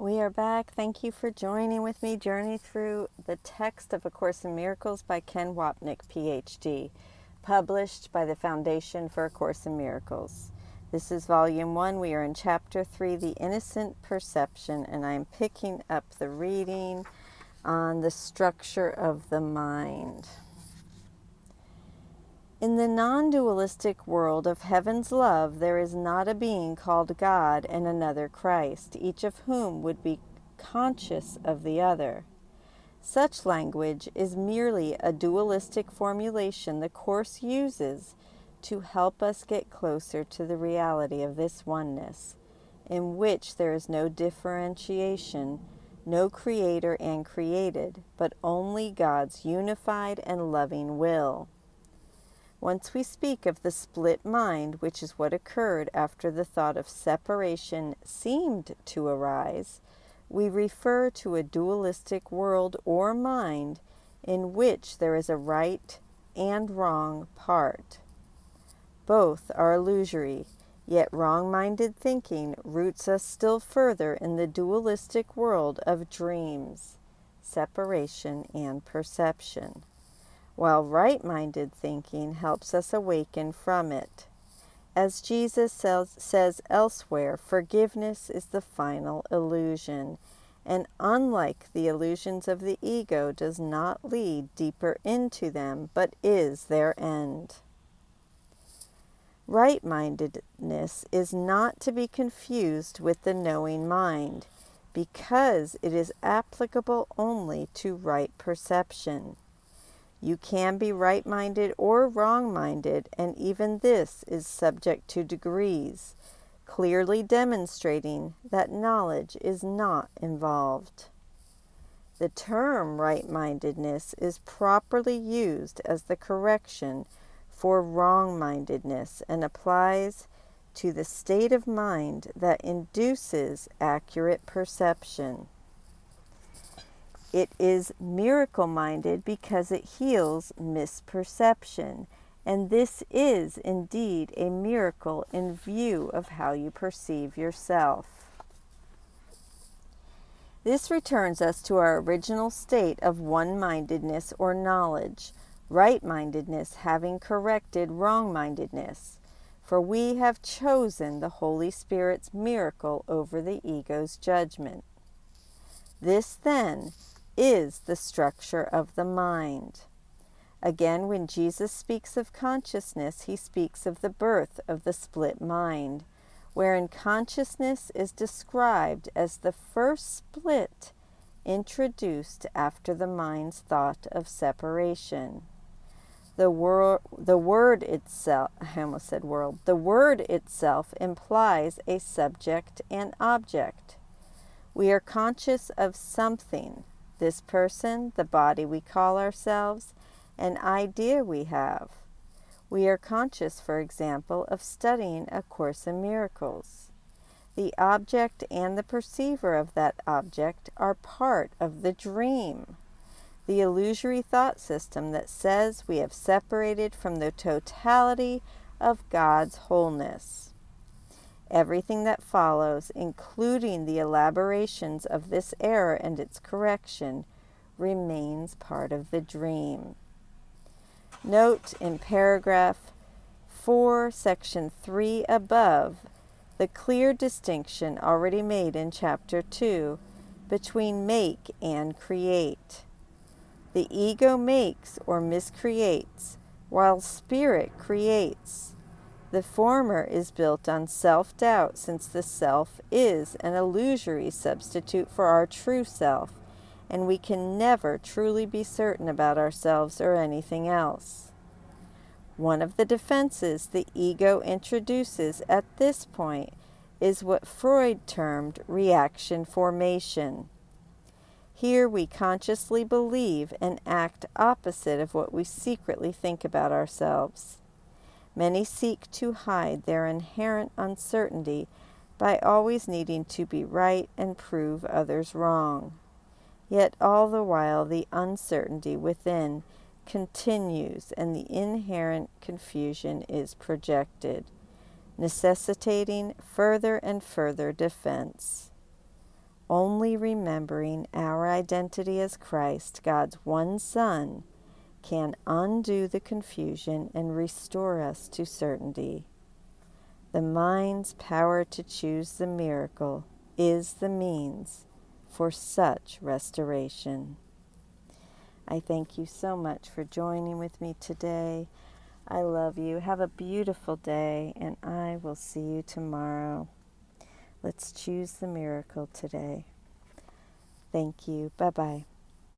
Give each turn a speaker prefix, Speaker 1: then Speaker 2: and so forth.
Speaker 1: We are back. Thank you for joining with me. Journey through the text of A Course in Miracles by Ken Wapnick, PhD, published by the Foundation for A Course in Miracles. This is Volume 1. We are in Chapter 3, The Innocent Perception, and I'm picking up the reading on the structure of the mind. In the non-dualistic world of heaven's love, there is not a being called God and another Christ, each of whom would be conscious of the other. Such language is merely a dualistic formulation the Course uses to help us get closer to the reality of this oneness, in which there is no differentiation, no creator and created, but only God's unified and loving will. Once we speak of the split mind, which is what occurred after the thought of separation seemed to arise, we refer to a dualistic world or mind in which there is a right and wrong part. Both are illusory, yet wrong-minded thinking roots us still further in the dualistic world of dreams, separation, and perception, while right-minded thinking helps us awaken from it. As Jesus says elsewhere, forgiveness is the final illusion, and unlike the illusions of the ego, does not lead deeper into them, but is their end. Right-mindedness is not to be confused with the knowing mind, because it is applicable only to right perception. You can be right-minded or wrong-minded, and even this is subject to degrees, clearly demonstrating that knowledge is not involved. The term right-mindedness is properly used as the correction for wrong-mindedness and applies to the state of mind that induces accurate perception. It is miracle-minded because it heals misperception, and this is indeed a miracle in view of how you perceive yourself. This returns us to our original state of one-mindedness or knowledge, right-mindedness having corrected wrong-mindedness, for we have chosen the Holy Spirit's miracle over the ego's judgment. This, then, is the structure of the mind. Again, when Jesus speaks of consciousness, he speaks of the birth of the split mind, wherein consciousness is described as the first split introduced after the mind's thought of separation. The word itself implies a subject and object. We are conscious of something. This person, the body we call ourselves, an idea we have. We are conscious, for example, of studying A Course in Miracles. The object and the perceiver of that object are part of the dream, the illusory thought system that says we have separated from the totality of God's wholeness. Everything that follows, including the elaborations of this error and its correction, remains part of the dream. Note in paragraph 4, section 3 above, the clear distinction already made in chapter 2 between make and create. The ego makes or miscreates, while spirit creates. The former is built on self-doubt, since the self is an illusory substitute for our true self, and we can never truly be certain about ourselves or anything else. One of the defenses the ego introduces at this point is what Freud termed reaction formation. Here we consciously believe and act opposite of what we secretly think about ourselves. Many seek to hide their inherent uncertainty by always needing to be right and prove others wrong. Yet all the while the uncertainty within continues and the inherent confusion is projected, necessitating further and further defense. only remembering our identity as Christ, God's one Son, can undo the confusion and restore us to certainty. The mind's power to choose the miracle is the means for such restoration. I thank you so much for joining with me today. I love you. Have a beautiful day, and I will see you tomorrow. Let's choose the miracle today. Thank you. Bye-bye.